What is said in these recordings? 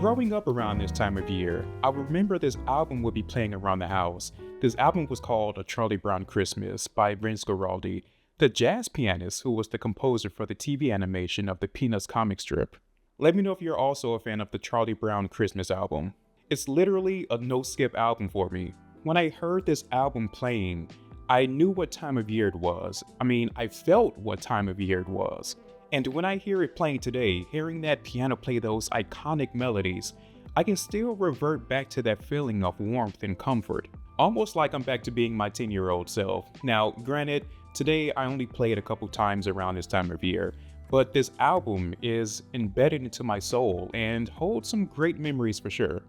Growing up around this time of year, I remember this album would be playing around the house. This album was called A Charlie Brown Christmas by Vince Guaraldi, the jazz pianist who was the composer for the TV animation of the Peanuts comic strip. Let me know if you're also a fan of the Charlie Brown Christmas album. It's literally a no-skip album for me. When I heard this album playing, I knew what time of year it was. I felt what time of year it was. And when I hear it playing today, hearing that piano play those iconic melodies, I can still revert back to that feeling of warmth and comfort. Almost like I'm back to being my 10-year-old self. Now, granted, today I only play it a couple times around this time of year, but this album is embedded into my soul and holds some great memories for sure.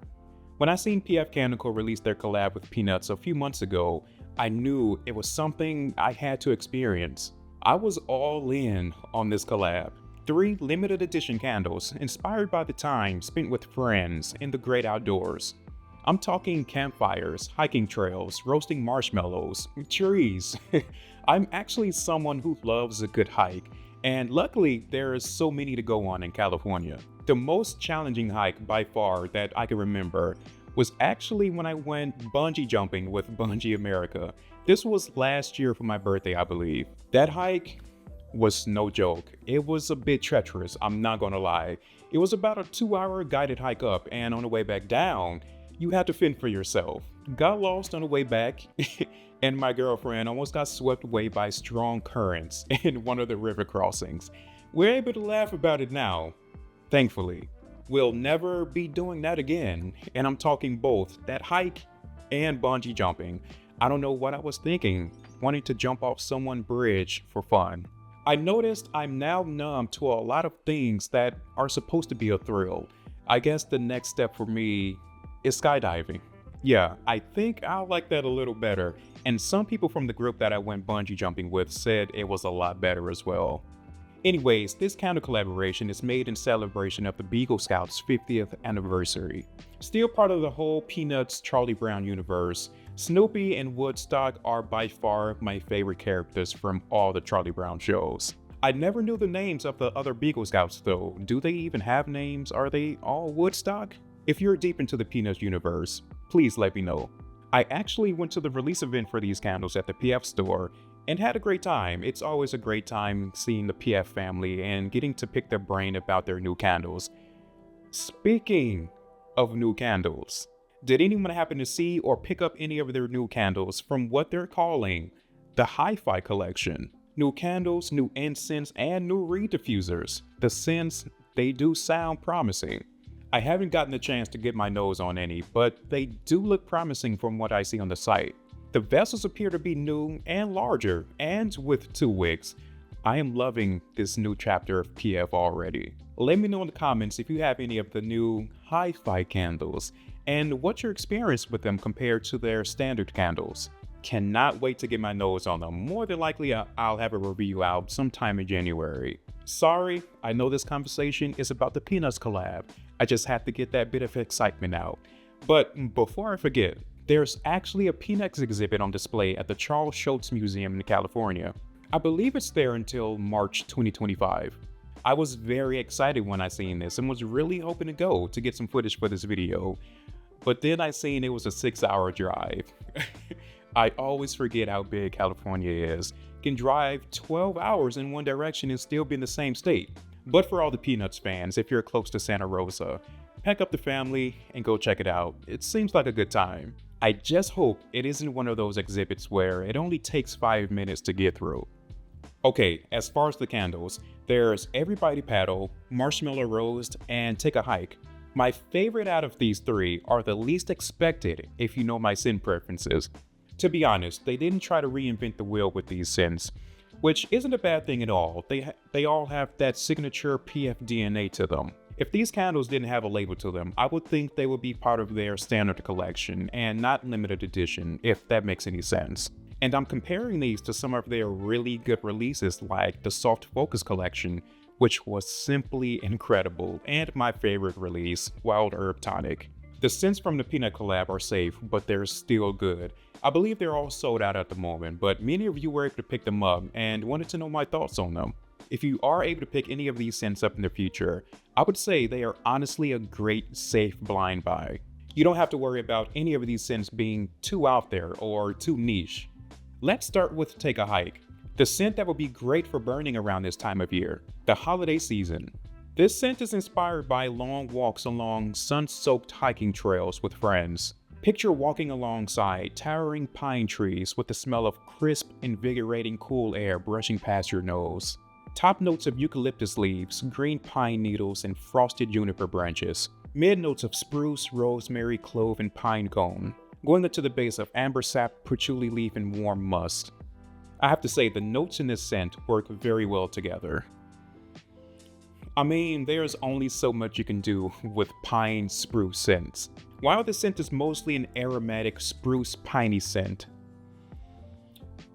When I seen PF Canonical release their collab with Peanuts a few months ago, I knew it was something I had to experience. I was all in on this collab. 3 limited edition candles inspired by the time spent with friends in the great outdoors. I'm talking campfires, hiking trails, roasting marshmallows, trees. I'm actually someone who loves a good hike, and luckily there are so many to go on in California. The most challenging hike by far that I can remember was actually when I went bungee jumping with Bungee America. This was last year for my birthday, I believe. That hike was no joke. It was a bit treacherous, I'm not gonna lie. It was about a 2-hour guided hike up, and on the way back down, you had to fend for yourself. Got lost on the way back, and my girlfriend almost got swept away by strong currents in one of the river crossings. We're able to laugh about it now, thankfully. We'll never be doing that again, and I'm talking both that hike and bungee jumping. I don't know what I was thinking, wanting to jump off someone's bridge for fun. I noticed I'm now numb to a lot of things that are supposed to be a thrill. I guess the next step for me is skydiving. Yeah, I think I'll like that a little better, and some people from the group that I went bungee jumping with said it was a lot better as well. Anyways, this counter collaboration is made in celebration of the Beagle Scouts' 50th anniversary. Still part of the whole Peanuts Charlie Brown universe, Snoopy and Woodstock are by far my favorite characters from all the Charlie Brown shows. I never knew the names of the other Beagle Scouts though. Do they even have names? Are they all Woodstock? If you're deep into the Peanuts universe, please let me know. I actually went to the release event for these candles at the PF store and had a great time. It's always a great time seeing the PF family and getting to pick their brain about their new candles. Speaking of new candles, did anyone happen to see or pick up any of their new candles from what they're calling the Hi-Fi collection? New candles, new incense, and new reed diffusers. The scents, they do sound promising. I haven't gotten the chance to get my nose on any, but they do look promising from what I see on the site. The vessels appear to be new and larger, and with 2 wicks. I am loving this new chapter of PF already. Let me know in the comments if you have any of the new Hi-Fi candles, and what's your experience with them compared to their standard candles. Cannot wait to get my nose on them. More than likely, I'll have a review out sometime in January. Sorry, I know this conversation is about the Peanuts collab. I just had to get that bit of excitement out. But before I forget, there's actually a Peanuts exhibit on display at the Charles Schulz Museum in California. I believe it's there until March 2025. I was very excited when I seen this and was really hoping to go to get some footage for this video. But then I seen it was a 6-hour drive. I always forget how big California is. Can drive 12 hours in one direction and still be in the same state. But for all the Peanuts fans, if you're close to Santa Rosa, pack up the family and go check it out. It seems like a good time. I just hope it isn't one of those exhibits where it only takes 5 minutes to get through. Okay, as far as the candles, there's Everybody Paddle, Marshmallow Roast, and Take a Hike. My favorite out of these 3 are the least expected if you know my scent preferences. To be honest, they didn't try to reinvent the wheel with these scents, which isn't a bad thing at all. They all have that signature PF DNA to them. If these candles didn't have a label to them, I would think they would be part of their standard collection and not limited edition, if that makes any sense. And I'm comparing these to some of their really good releases like the Soft Focus collection, which was simply incredible, and my favorite release, Wild Herb Tonic. The scents from the Peanut collab are safe, but they're still good. I believe they're all sold out at the moment, but many of you were able to pick them up and wanted to know my thoughts on them. If you are able to pick any of these scents up in the future, I would say they are honestly a great, safe blind buy. You don't have to worry about any of these scents being too out there or too niche. Let's start with Take a Hike, the scent that would be great for burning around this time of year, the holiday season. This scent is inspired by long walks along sun-soaked hiking trails with friends. Picture walking alongside towering pine trees with the smell of crisp, invigorating cool air brushing past your nose. Top notes of eucalyptus leaves, green pine needles, and frosted juniper branches. Mid notes of spruce, rosemary, clove, and pine cone. Going up to the base of amber sap, patchouli leaf, and warm musk. I have to say, the notes in this scent work very well together. I mean, there's only so much you can do with pine spruce scents. While the scent is mostly an aromatic spruce piney scent,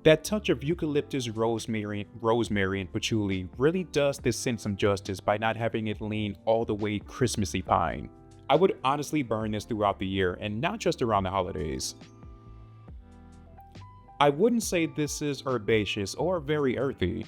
that touch of eucalyptus, rosemary, and patchouli really does this scent some justice by not having it lean all the way Christmassy pine. I would honestly burn this throughout the year and not just around the holidays. I wouldn't say this is herbaceous or very earthy.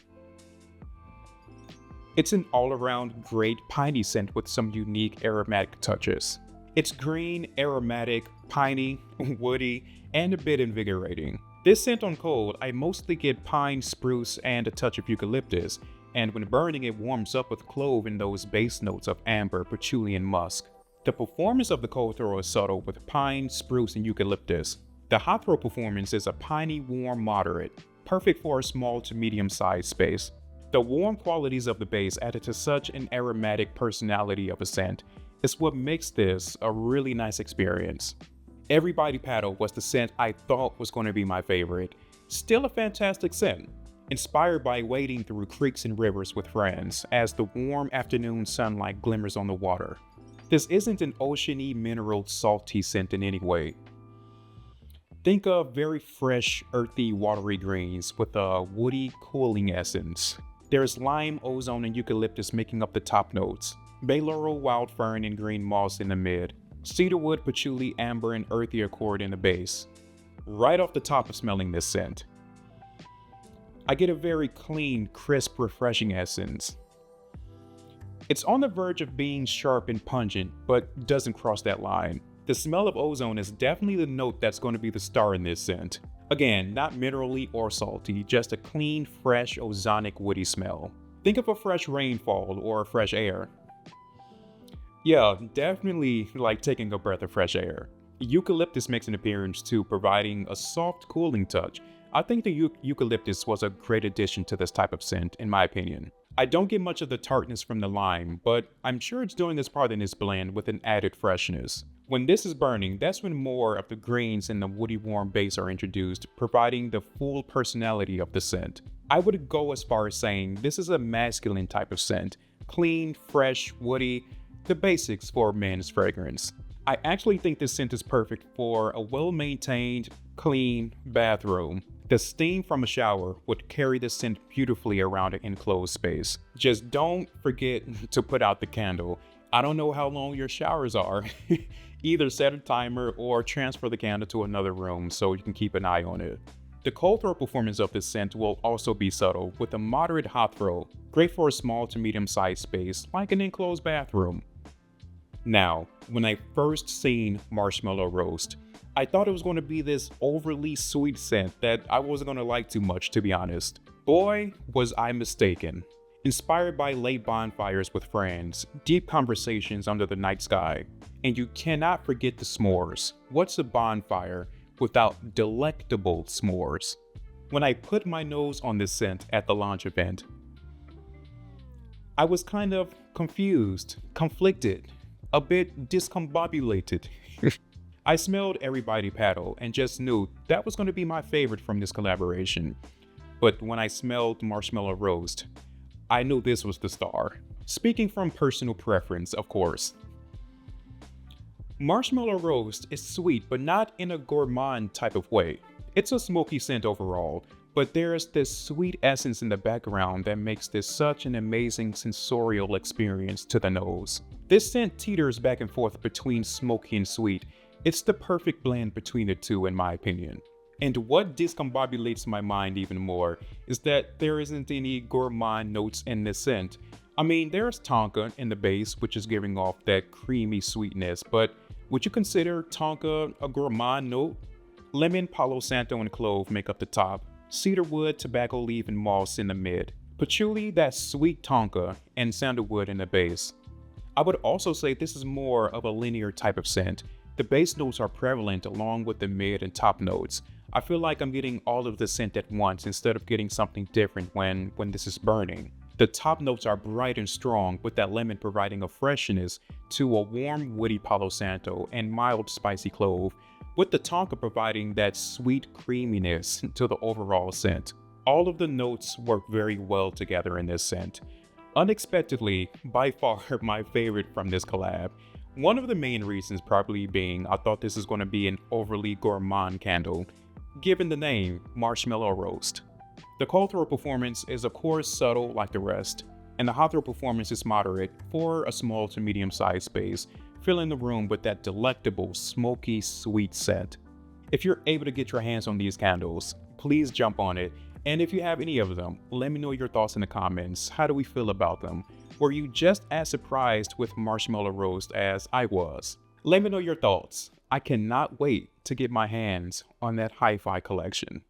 It's an all-around great piney scent with some unique aromatic touches. It's green, aromatic, piney, woody, and a bit invigorating. This scent on cold, I mostly get pine, spruce, and a touch of eucalyptus, and when burning it warms up with clove and those base notes of amber, patchouli, and musk. The performance of the cold throw is subtle with pine, spruce, and eucalyptus. The hot throw performance is a piney, warm, moderate, perfect for a small to medium-sized space. The warm qualities of the base added to such an aromatic personality of a scent is what makes this a really nice experience. Everybody Paddle was the scent I thought was going to be my favorite. Still a fantastic scent, inspired by wading through creeks and rivers with friends as the warm afternoon sunlight glimmers on the water. This isn't an oceany, mineral, salty scent in any way. Think of very fresh, earthy, watery greens with a woody, cooling essence. There's lime, ozone, and eucalyptus making up the top notes. Bay laurel, wild fern, and green moss in the mid. Cedarwood, patchouli, amber, and earthy accord in the base. Right off the top of smelling this scent, I get a very clean, crisp, refreshing essence. It's on the verge of being sharp and pungent, but doesn't cross that line. The smell of ozone is definitely the note that's going to be the star in this scent. Again, not minerally or salty, just a clean, fresh, ozonic, woody smell. Think of a fresh rainfall or fresh air. Yeah, definitely like taking a breath of fresh air. Eucalyptus makes an appearance too, providing a soft, cooling touch. I think the eucalyptus was a great addition to this type of scent, in my opinion. I don't get much of the tartness from the lime, but I'm sure it's doing its part in this blend with an added freshness. When this is burning, that's when more of the greens and the woody warm base are introduced, providing the full personality of the scent. I would go as far as saying this is a masculine type of scent. Clean, fresh, woody, the basics for men's fragrance. I actually think this scent is perfect for a well-maintained, clean bathroom. The steam from a shower would carry the scent beautifully around an enclosed space. Just don't forget to put out the candle. I don't know how long your showers are. Either set a timer or transfer the candle to another room so you can keep an eye on it. The cold throw performance of this scent will also be subtle with a moderate hot throw, great for a small to medium sized space like an enclosed bathroom. Now, when I first seen Marshmallow Roast, I thought it was going to be this overly sweet scent that I wasn't going to like too much, to be honest. Boy, was I mistaken. Inspired by late bonfires with friends, deep conversations under the night sky, and you cannot forget the s'mores. What's a bonfire without delectable s'mores? When I put my nose on this scent at the launch event, I was kind of confused, conflicted, a bit discombobulated. I smelled Everybody Paddle and just knew that was going to be my favorite from this collaboration. But when I smelled Marshmallow Roast, I knew this was the star. Speaking from personal preference, of course. Marshmallow Roast is sweet, but not in a gourmand type of way. It's a smoky scent overall, but there's this sweet essence in the background that makes this such an amazing sensorial experience to the nose. This scent teeters back and forth between smoky and sweet. It's the perfect blend between the two, in my opinion. And what discombobulates my mind even more is that there isn't any gourmand notes in this scent. I mean, there's tonka in the base, which is giving off that creamy sweetness, but would you consider tonka a gourmand note? Lemon, Palo Santo, and clove make up the top. Cedarwood, tobacco leaf, and moss in the mid. Patchouli, that sweet tonka, and sandalwood in the base. I would also say this is more of a linear type of scent. The base notes are prevalent along with the mid and top notes. I feel like I'm getting all of the scent at once instead of getting something different when this is burning. The top notes are bright and strong, with that lemon providing a freshness to a warm woody Palo Santo and mild spicy clove, with the tonka providing that sweet creaminess to the overall scent. All of the notes work very well together in this scent. Unexpectedly, by far my favorite from this collab. One of the main reasons probably being I thought this is going to be an overly gourmand candle, given the name Marshmallow Roast. The cold throw performance is of course subtle like the rest, and the hot throw performance is moderate for a small to medium sized space, filling the room with that delectable smoky sweet scent. If you're able to get your hands on these candles, please jump on it, and if you have any of them, let me know your thoughts in the comments. How do we feel about them? Were you just as surprised with Marshmallow Roast as I was? Let me know your thoughts. I cannot wait to get my hands on that hi-fi collection.